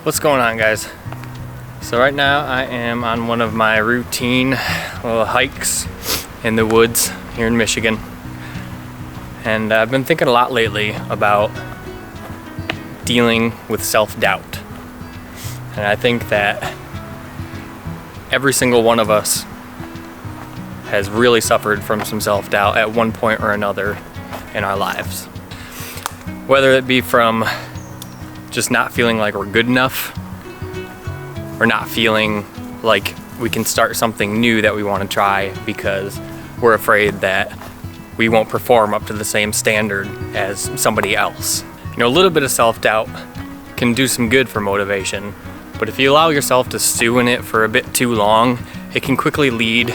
What's going on, guys? So right now I am on one of my routine little hikes in the woods here in Michigan, and I've been thinking a lot lately about dealing with self-doubt. And I think that every single one of us has really suffered from some self-doubt at one point or another in our lives. Whether it be from just not feeling like we're good enough, or not feeling like we can start something new that we want to try because we're afraid that we won't perform up to the same standard as somebody else. You know, a little bit of self-doubt can do some good for motivation, but if you allow yourself to stew in it for a bit too long, it can quickly lead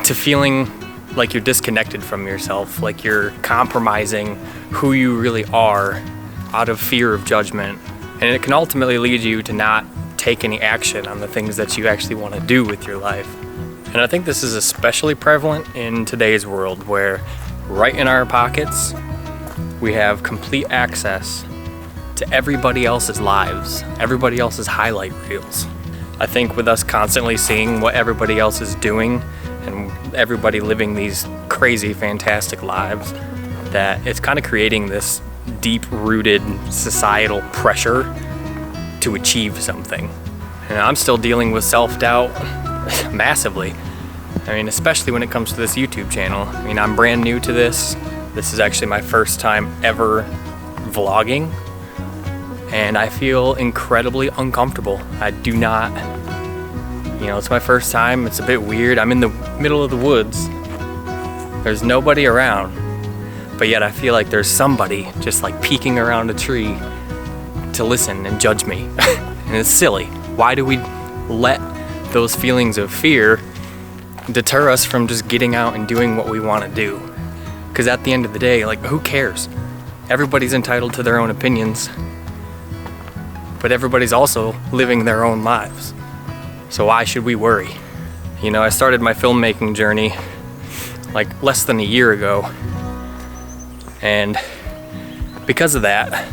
to feeling like you're disconnected from yourself, like you're compromising who you really are out of fear of judgment. And it can ultimately lead you to not take any action on the things that you actually want to do with your life. And I think this is especially prevalent in today's world, where right in our pockets we have complete access to everybody else's lives, everybody else's highlight reels. I think with us constantly seeing what everybody else is doing and everybody living these crazy, fantastic lives, that it's kind of creating this deep-rooted societal pressure to achieve something. And I'm still dealing with self-doubt massively. I mean, especially when it comes to this YouTube channel. I mean, I'm brand new to this. This is actually my first time ever vlogging, and I feel incredibly uncomfortable. I do not, it's my first time. It's a bit weird. I'm in the middle of the woods. There's nobody around, but yet I feel like there's somebody just like peeking around a tree to listen and judge me. And it's silly. Why do we let those feelings of fear deter us from just getting out and doing what we want to do? Because at the end of the day, like, who cares? Everybody's entitled to their own opinions, but everybody's also living their own lives. So why should we worry? I started my filmmaking journey like less than a year ago, and because of that,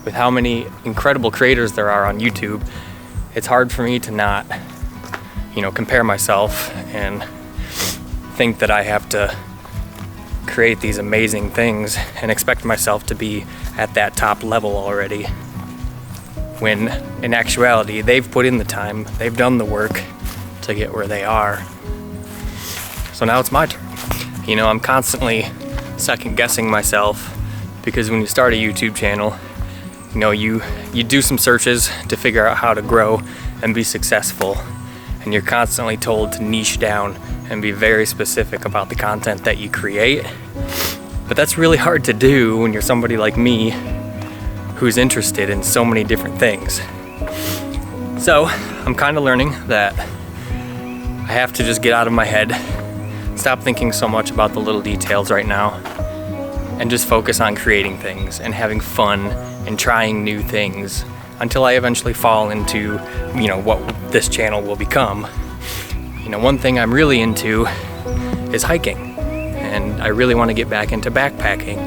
with how many incredible creators there are on YouTube, it's hard for me to not, compare myself and think that I have to create these amazing things and expect myself to be at that top level already, when in actuality they've put in the time, they've done the work to get where they are. So now it's my turn. I'm constantly second guessing myself, because when you start a YouTube channel, you do some searches to figure out how to grow and be successful, and you're constantly told to niche down and be very specific about the content that you create. But that's really hard to do when you're somebody like me who's interested in so many different things. So I'm kind of learning that I have to just get out of my head, stop thinking so much about the little details right now, and just focus on creating things and having fun and trying new things until I eventually fall into, what this channel will become. One thing I'm really into is hiking, and I really want to get back into backpacking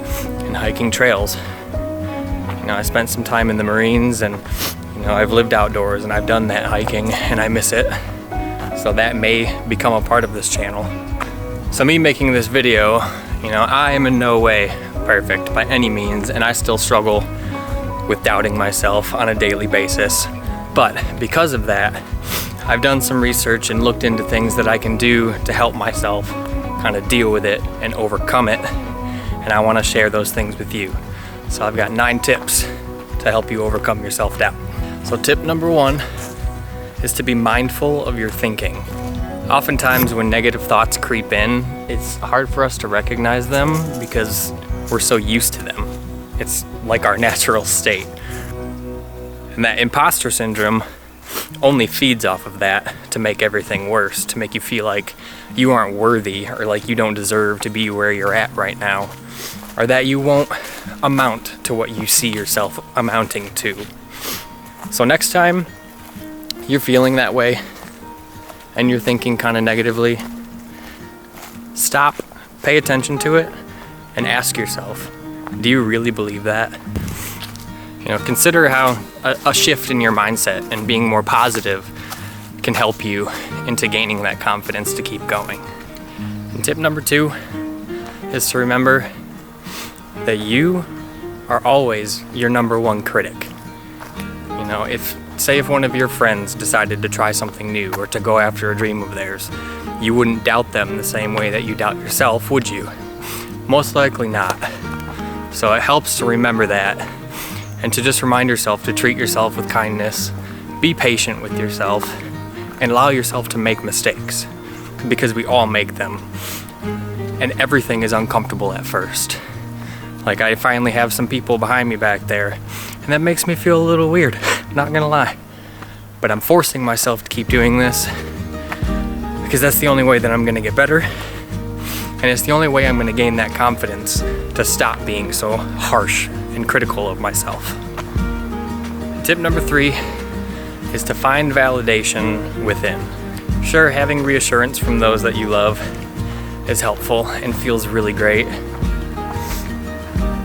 and hiking trails. I spent some time in the Marines, and I've lived outdoors and I've done that hiking, and I miss it. So that may become a part of this channel. So me making this video, I am in no way perfect by any means, and I still struggle with doubting myself on a daily basis. But because of that, I've done some research and looked into things that I can do to help myself kind of deal with it and overcome it, and I want to share those things with you. So I've got 9 tips to help you overcome your self-doubt. So tip number 1 is to be mindful of your thinking. Oftentimes when negative thoughts creep in, it's hard for us to recognize them because we're so used to them. It's like our natural state. And that imposter syndrome only feeds off of that to make everything worse, to make you feel like you aren't worthy, or like you don't deserve to be where you're at right now, or that you won't amount to what you see yourself amounting to. So next time you're feeling that way and you're thinking kind of negatively, stop, pay attention to it, and ask yourself, do you really believe that? Consider how a shift in your mindset and being more positive can help you into gaining that confidence to keep going. And tip number 2 is to remember that you are always your number one critic. If one of your friends decided to try something new or to go after a dream of theirs, you wouldn't doubt them the same way that you doubt yourself, would you? Most likely not. So it helps to remember that and to just remind yourself to treat yourself with kindness, be patient with yourself, and allow yourself to make mistakes, because we all make them. And everything is uncomfortable at first. Like, I finally have some people behind me back there, and that makes me feel a little weird, not gonna lie. But I'm forcing myself to keep doing this because that's the only way that I'm gonna get better, and it's the only way I'm gonna gain that confidence to stop being so harsh and critical of myself. Tip number 3 is to find validation within. Sure, having reassurance from those that you love is helpful and feels really great,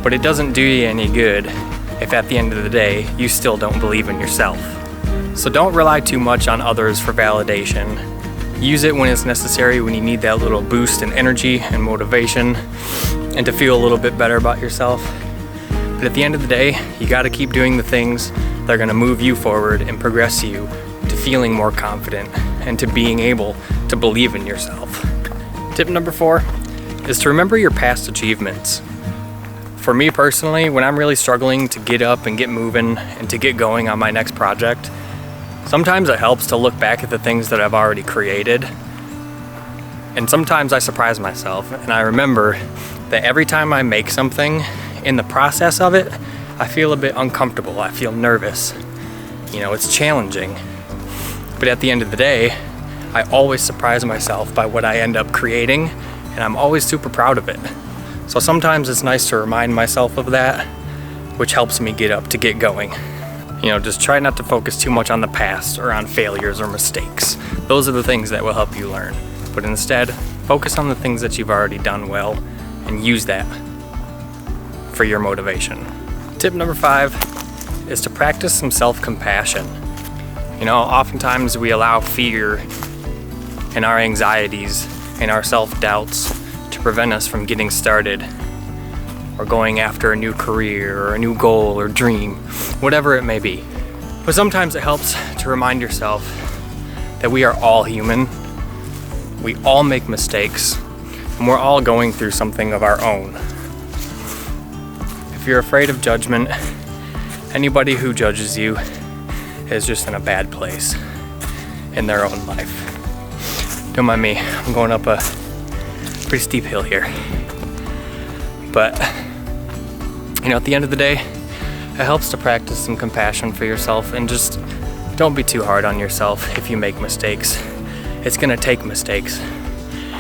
but it doesn't do you any good if at the end of the day you still don't believe in yourself. So don't rely too much on others for validation. Use it when it's necessary, when you need that little boost in energy and motivation and to feel a little bit better about yourself. But at the end of the day, you gotta keep doing the things that are gonna move you forward and progress you to feeling more confident and to being able to believe in yourself. Tip number 4 is to remember your past achievements. For me personally, when I'm really struggling to get up and get moving and to get going on my next project, sometimes it helps to look back at the things that I've already created. And sometimes I surprise myself and I remember that every time I make something, in the process of it, I feel a bit uncomfortable, I feel nervous. It's challenging. But at the end of the day, I always surprise myself by what I end up creating, and I'm always super proud of it. So sometimes it's nice to remind myself of that, which helps me get up to get going. Just try not to focus too much on the past or on failures or mistakes. Those are the things that will help you learn. But instead, focus on the things that you've already done well and use that for your motivation. Tip number 5 is to practice some self-compassion. Oftentimes we allow fear and our anxieties and our self-doubts to prevent us from getting started or going after a new career or a new goal or dream, whatever it may be. But sometimes it helps to remind yourself that we are all human, we all make mistakes, and we're all going through something of our own. If you're afraid of judgment, anybody who judges you is just in a bad place in their own life. Don't mind me, I'm going up a pretty steep hill here. But, at the end of the day, it helps to practice some compassion for yourself and just don't be too hard on yourself if you make mistakes. It's gonna take mistakes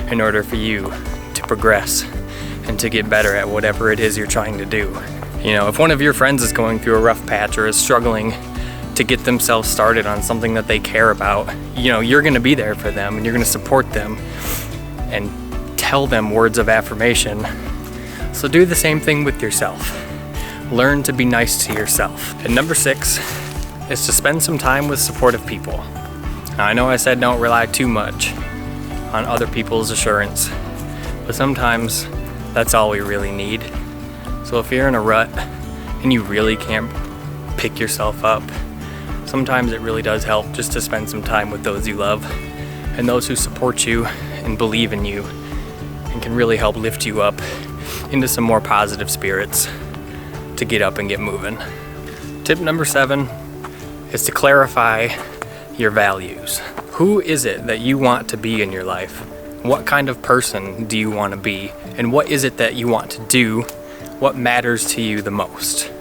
in order for you to progress and to get better at whatever it is you're trying to do. If one of your friends is going through a rough patch or is struggling to get themselves started on something that they care about, you're gonna be there for them and you're gonna support them and tell them words of affirmation. So do the same thing with yourself. Learn to be nice to yourself. And number 6 is to spend some time with supportive people. Now, I know I said don't rely too much on other people's assurance, but sometimes that's all we really need. So if you're in a rut and you really can't pick yourself up, sometimes it really does help just to spend some time with those you love and those who support you and believe in you and can really help lift you up into some more positive spirits to get up and get moving. Tip number 7 is to clarify your values. Who is it that you want to be in your life? What kind of person do you want to be? And what is it that you want to do? What matters to you the most?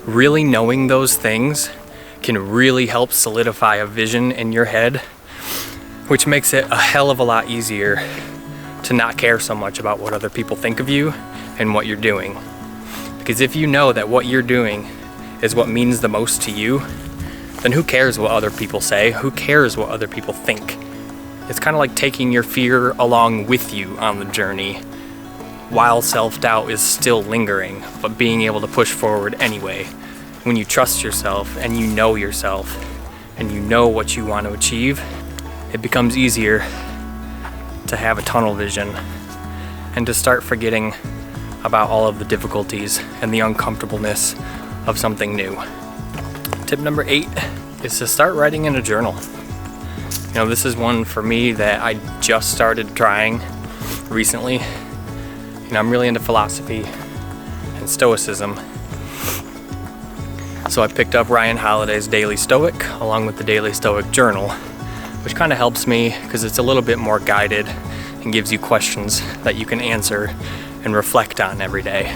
Really knowing those things can really help solidify a vision in your head, which makes it a hell of a lot easier to not care so much about what other people think of you and what you're doing. Because if you know that what you're doing is what means the most to you, then who cares what other people say? Who cares what other people think? It's kind of like taking your fear along with you on the journey while self-doubt is still lingering, but being able to push forward anyway when you trust yourself and you know yourself and you know what you want to achieve, it becomes easier to have a tunnel vision and to start forgetting about all of the difficulties and the uncomfortableness of something new. Tip number 8 is to start writing in a journal. You know, this is one for me that I just started trying recently. You know, I'm really into philosophy and stoicism. So I picked up Ryan Holiday's Daily Stoic along with the Daily Stoic Journal, which kind of helps me because it's a little bit more guided and gives you questions that you can answer and reflect on every day.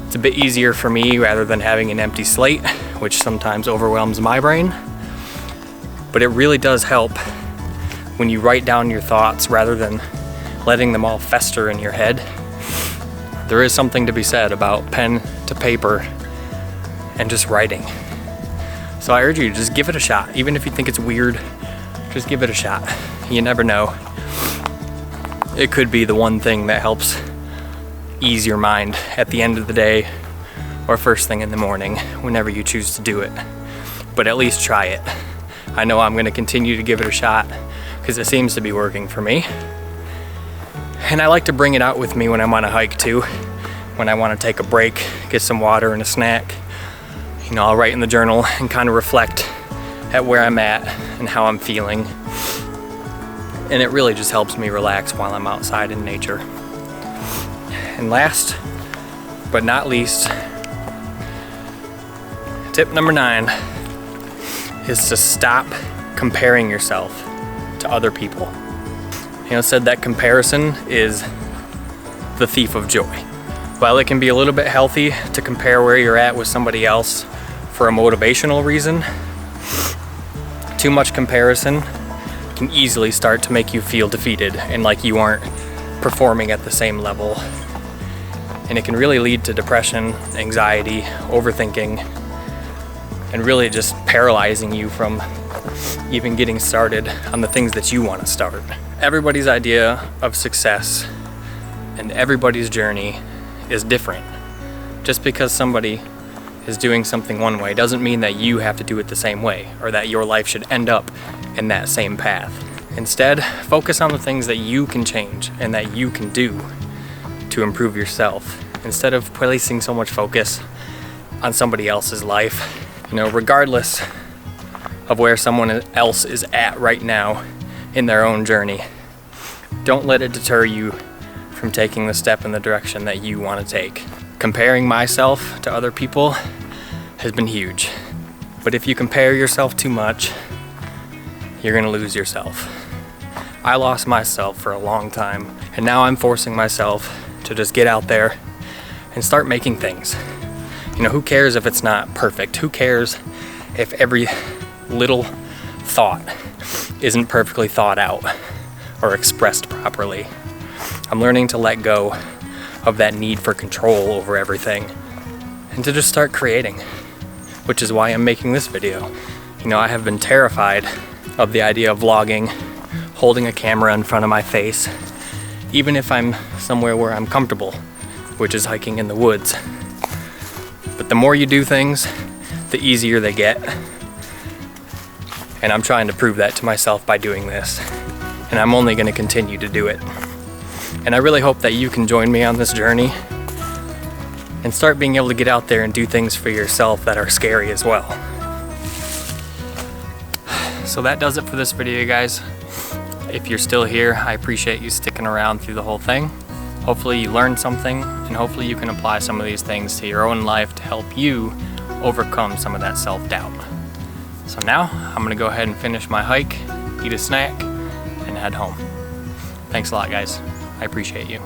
It's a bit easier for me rather than having an empty slate, which sometimes overwhelms my brain. But it really does help when you write down your thoughts rather than letting them all fester in your head. There is something to be said about pen to paper and just writing. So I urge you to just give it a shot. Even if you think it's weird, just give it a shot. You never know. It could be the one thing that helps ease your mind at the end of the day or first thing in the morning, whenever you choose to do it. But at least try it. I know I'm gonna continue to give it a shot because it seems to be working for me. And I like to bring it out with me when I'm on a hike too. When I wanna take a break, get some water and a snack. You know, I'll write in the journal and kind of reflect at where I'm at and how I'm feeling. And it really just helps me relax while I'm outside in nature. And last but not least, tip number 9 is to stop comparing yourself to other people. You know, said that comparison is the thief of joy. While it can be a little bit healthy to compare where you're at with somebody else for a motivational reason, too much comparison can easily start to make you feel defeated and like you aren't performing at the same level. And it can really lead to depression, anxiety, overthinking, and really just paralyzing you from even getting started on the things that you want to start. Everybody's idea of success and everybody's journey is different. Just because somebody is doing something one way doesn't mean that you have to do it the same way or that your life should end up in that same path. Instead, focus on the things that you can change and that you can do to improve yourself instead of placing so much focus on somebody else's life. You know, regardless of where someone else is at right now in their own journey, don't let it deter you from taking the step in the direction that you want to take. Comparing myself to other people has been huge. But if you compare yourself too much, you're gonna lose yourself. I lost myself for a long time, and now I'm forcing myself to just get out there and start making things. You know, who cares if it's not perfect? Who cares if every little thought isn't perfectly thought out or expressed properly? I'm learning to let go of that need for control over everything and to just start creating, which is why I'm making this video. You know, I have been terrified of the idea of vlogging, holding a camera in front of my face, even if I'm somewhere where I'm comfortable, which is hiking in the woods. But the more you do things, the easier they get. And I'm trying to prove that to myself by doing this. And I'm only gonna continue to do it. And I really hope that you can join me on this journey and start being able to get out there and do things for yourself that are scary as well. So that does it for this video, guys. If you're still here, I appreciate you sticking around through the whole thing. Hopefully you learned something, and hopefully you can apply some of these things to your own life to help you overcome some of that self-doubt. So now, I'm gonna go ahead and finish my hike, eat a snack, and head home. Thanks a lot, guys. I appreciate you.